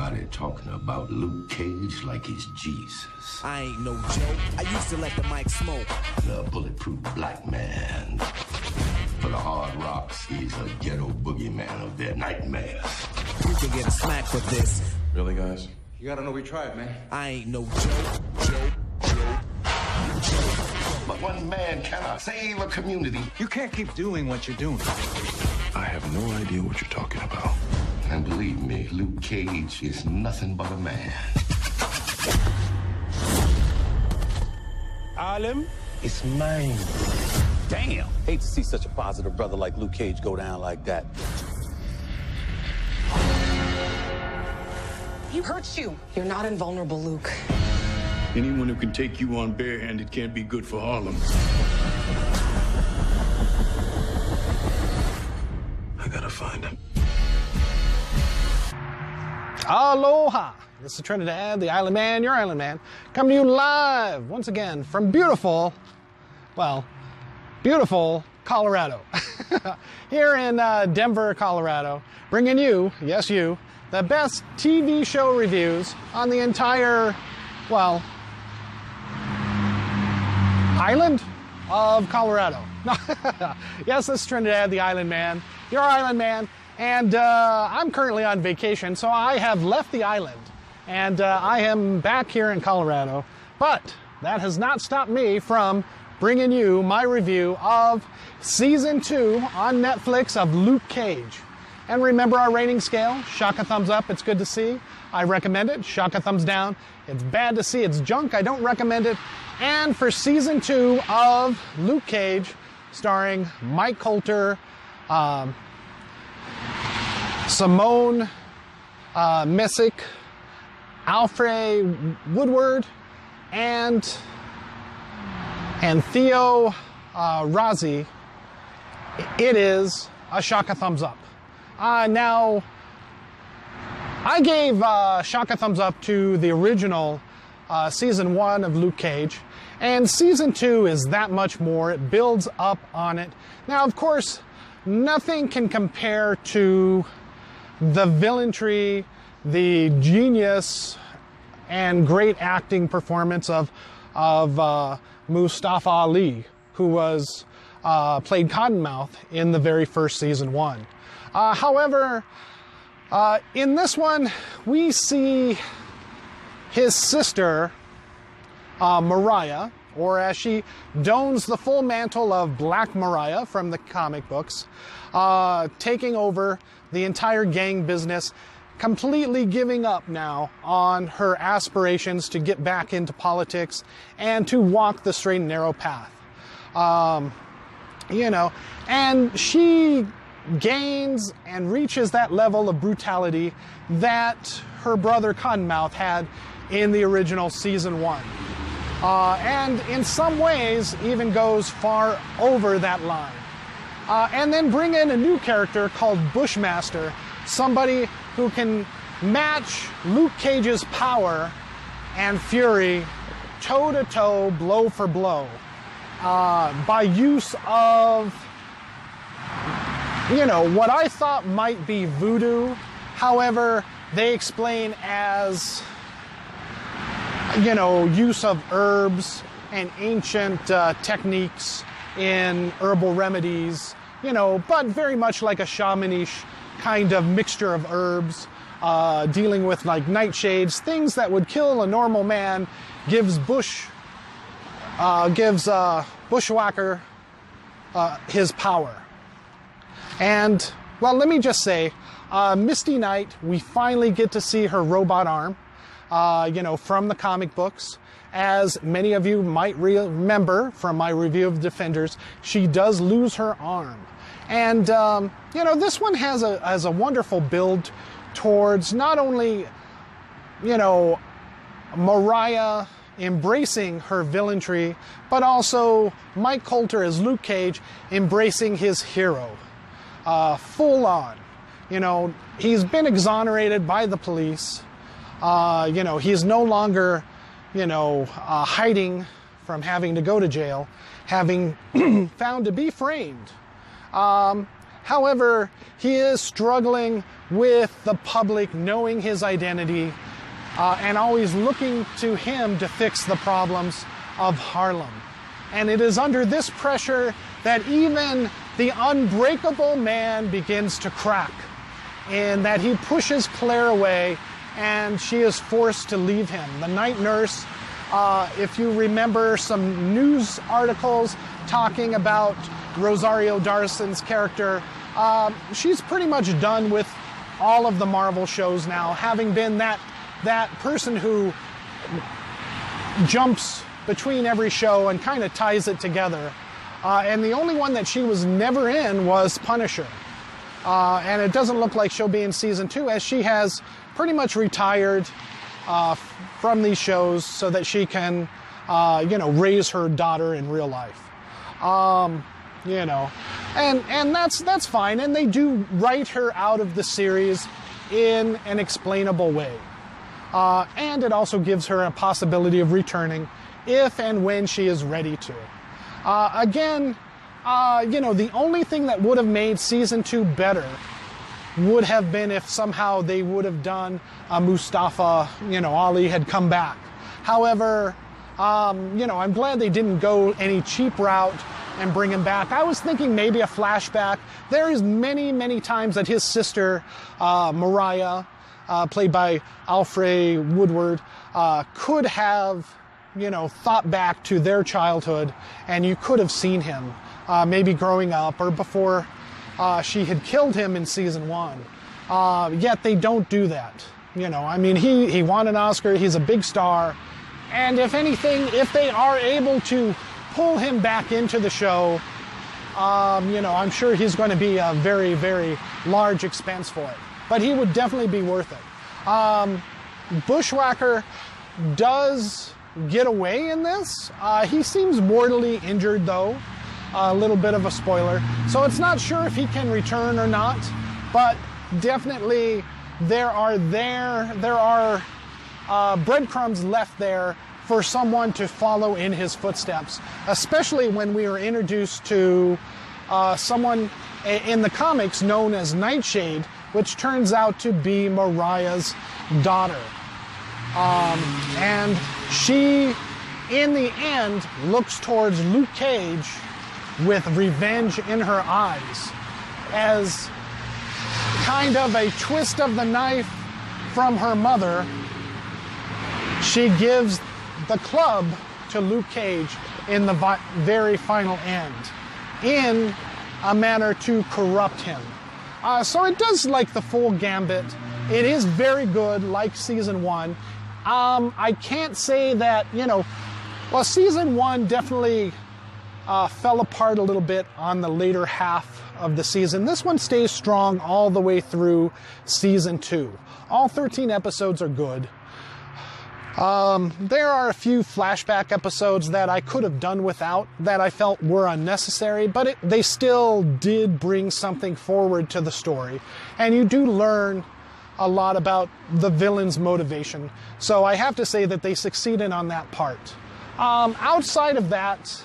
Everybody talking about Luke Cage like he's Jesus. I ain't no joke. I used to let the mic smoke. The bulletproof black man. For the hard rocks, he's a ghetto boogeyman of their nightmares. You can get a smack for this. Really, guys? You gotta know we tried, man. I ain't no joke. But one man cannot save a community. You can't keep doing what you're doing. I have no idea what you're talking about. And believe me, Luke Cage is nothing but a man. Harlem is mine. Damn. Hate to see such a positive brother like Luke Cage go down like that. He hurts you. You're not invulnerable, Luke. Anyone who can take you on barehanded can't be good for Harlem. I gotta find him. Aloha! This is Trinidad, the Island Man, your Island Man, coming to you live once again from beautiful Colorado. Here in Denver, Colorado, bringing you, yes you, the best TV show reviews on the entire, island of Colorado. Yes, this is Trinidad, the Island Man, your Island Man, and I'm currently on vacation, so I have left the island, and I am back here in Colorado, but that has not stopped me from bringing you my review of Season 2 on Netflix of Luke Cage. And remember our rating scale, shock a thumbs up, it's good to see. I recommend it, shock a thumbs down. It's bad to see, it's junk, I don't recommend it. And for Season 2 of Luke Cage, starring Mike Coulter, Simone Missick, Alfred Woodward, and Theo Razi, it is a shock a thumbs up. Now, I gave shock a thumbs up to the original Season 1 of Luke Cage, and Season 2 is that much more. It builds up on it. Now, of course, nothing can compare to the villainry, the genius, and great acting performance of Mustafa Ali, who was played Cottonmouth in the very first Season 1. However, in this one, we see his sister, Mariah, or as she dons the full mantle of Black Mariah from the comic books, taking over the entire gang business, completely giving up now on her aspirations to get back into politics and to walk the straight and narrow path. And she gains and reaches that level of brutality that her brother Cottonmouth had in the original Season 1. And in some ways even goes far over that line. And then bring in a new character called Bushmaster, somebody who can match Luke Cage's power and fury toe-to-toe, blow for blow, by use of what I thought might be voodoo. However, they explain as, use of herbs and ancient techniques in herbal remedies, but very much like a shamanish kind of mixture of herbs, dealing with like nightshades, things that would kill a normal man, gives Bushwhacker his power. And, let me just say, Misty Knight, we finally get to see her robot arm, from the comic books. As many of you might remember from my review of Defenders, she does lose her arm. And, this one has a wonderful build towards not only, Mariah embracing her villainry, but also Mike Coulter as Luke Cage embracing his hero. Full on. He's been exonerated by the police. He's no longer, hiding from having to go to jail, having found to be framed. However, he is struggling with the public knowing his identity and always looking to him to fix the problems of Harlem. And it is under this pressure that even the unbreakable man begins to crack, in that he pushes Claire away and she is forced to leave him. The night nurse, if you remember some news articles talking about Rosario Dawson's character, she's pretty much done with all of the Marvel shows now, having been that person who jumps between every show and kind of ties it together. And the only one that she was never in was Punisher. And it doesn't look like she'll be in season 2, as she has pretty much retired from these shows so that she can, raise her daughter in real life. And that's fine. And they do write her out of the series in an explainable way. And it also gives her a possibility of returning if and when she is ready to. The only thing that would have made season 2 better would have been if somehow they would have done Mustafa, Ali had come back. However, I'm glad they didn't go any cheap route and bring him back. I was thinking maybe a flashback. There is many, many times that his sister, Mariah, played by Alfre Woodward, could have, thought back to their childhood, and you could have seen him maybe growing up or before she had killed him in season 1. Yet they don't do that. He won an Oscar, he's a big star, and if anything, if they are able to pull him back into the show, I'm sure he's going to be a very, very large expense for it. But he would definitely be worth it. Bushwhacker does get away in this. He seems mortally injured, though. A little bit of a spoiler. So it's not sure if he can return or not, but definitely there are breadcrumbs left there for someone to follow in his footsteps, especially when we are introduced to someone in the comics known as Nightshade, which turns out to be Mariah's daughter. And she, in the end, looks towards Luke Cage with revenge in her eyes, as kind of a twist of the knife from her mother. She gives the club to Luke Cage in the very final end, in a manner to corrupt him. So it does like the full gambit. It is very good, like season 1. I can't say that, season 1 definitely fell apart a little bit on the later half of the season. This one stays strong all the way through season 2. All 13 episodes are good. There are a few flashback episodes that I could have done without, that I felt were unnecessary, but they still did bring something forward to the story. And you do learn a lot about the villain's motivation. So I have to say that they succeeded on that part. Outside of that,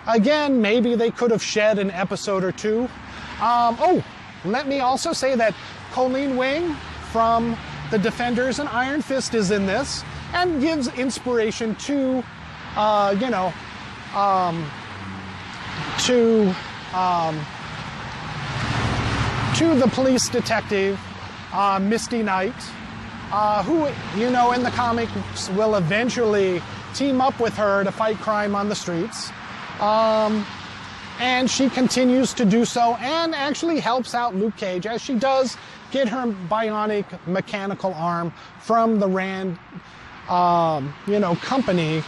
again, maybe they could have shed an episode or two. Let me also say that Colleen Wing from The Defenders and Iron Fist is in this, and gives inspiration to, to the police detective, Misty Knight, who, in the comics will eventually team up with her to fight crime on the streets. And she continues to do so and actually helps out Luke Cage, as she does get her bionic mechanical arm from the Rand, company,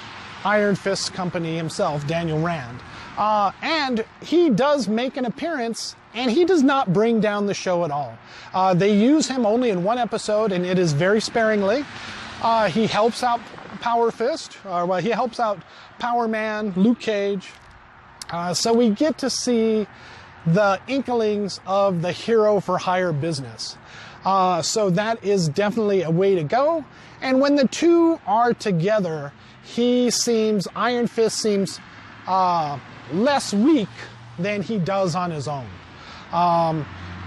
Iron Fist company himself, Daniel Rand. And he does make an appearance, and he does not bring down the show at all. They use him only in one episode, and it is very sparingly. He helps out Power Fist, he helps out Power Man, Luke Cage. So we get to see the inklings of the hero for hire business. So that is definitely a way to go. And when the two are together, Iron Fist seems less weak than he does on his own.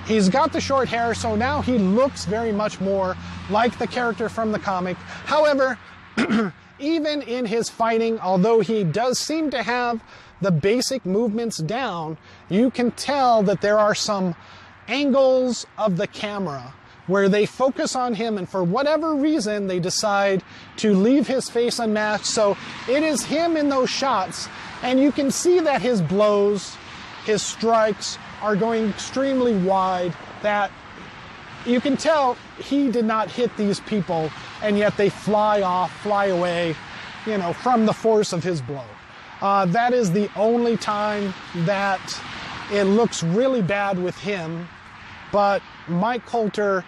He's got the short hair, so now he looks very much more like the character from the comic. However, even in his fighting, although he does seem to have the basic movements down, you can tell that there are some angles of the camera where they focus on him, and for whatever reason they decide to leave his face unmatched. So it is him in those shots, and you can see that his blows, his strikes are going extremely wide, that you can tell he did not hit these people, and yet they fly away, you know, from the force of his blow. That is the only time that it looks really bad with him, but Mike Colter,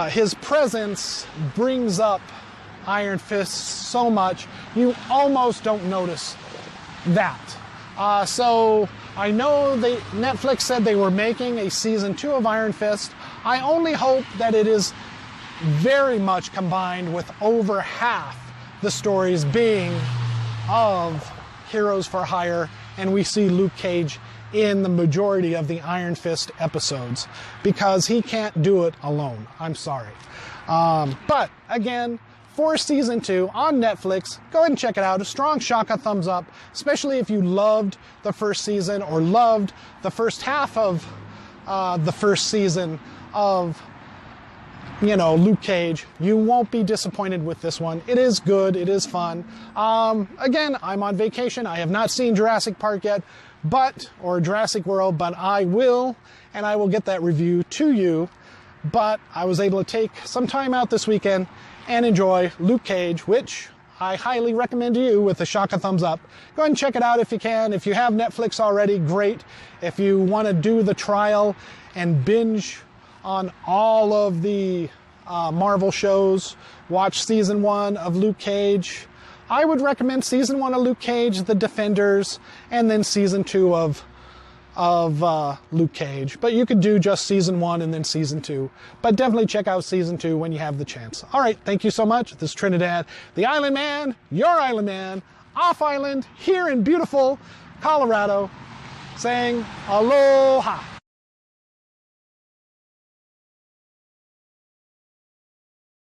his presence brings up Iron Fist so much, you almost don't notice that. So I know Netflix said they were making a season 2 of Iron Fist. I only hope that it is very much combined with over half the stories being of Heroes for Hire, and we see Luke Cage in the majority of the Iron Fist episodes, because he can't do it alone. I'm sorry. But again, for season 2 on Netflix, go ahead and check it out. A strong shaka thumbs up, especially if you loved the first season or loved the first half of the first season of, you know, Luke Cage. You won't be disappointed with this one. It is good. It is fun. Again, I'm on vacation. I have not seen Jurassic Park yet, or Jurassic World, but I will, and I will get that review to you. But I was able to take some time out this weekend and enjoy Luke Cage, which I highly recommend to you with a shaka thumbs up. Go ahead and check it out if you can. If you have Netflix already, great. If you want to do the trial and binge on all of the Marvel shows, watch season 1 of Luke Cage. I would recommend season 1 of Luke Cage, The Defenders, and then season 2 of Luke Cage. But you could do just season 1 and then season 2. But definitely check out season 2 when you have the chance. All right, thank you so much. This is Trinidad, the Island Man, your Island Man, off island, here in beautiful Colorado, saying aloha.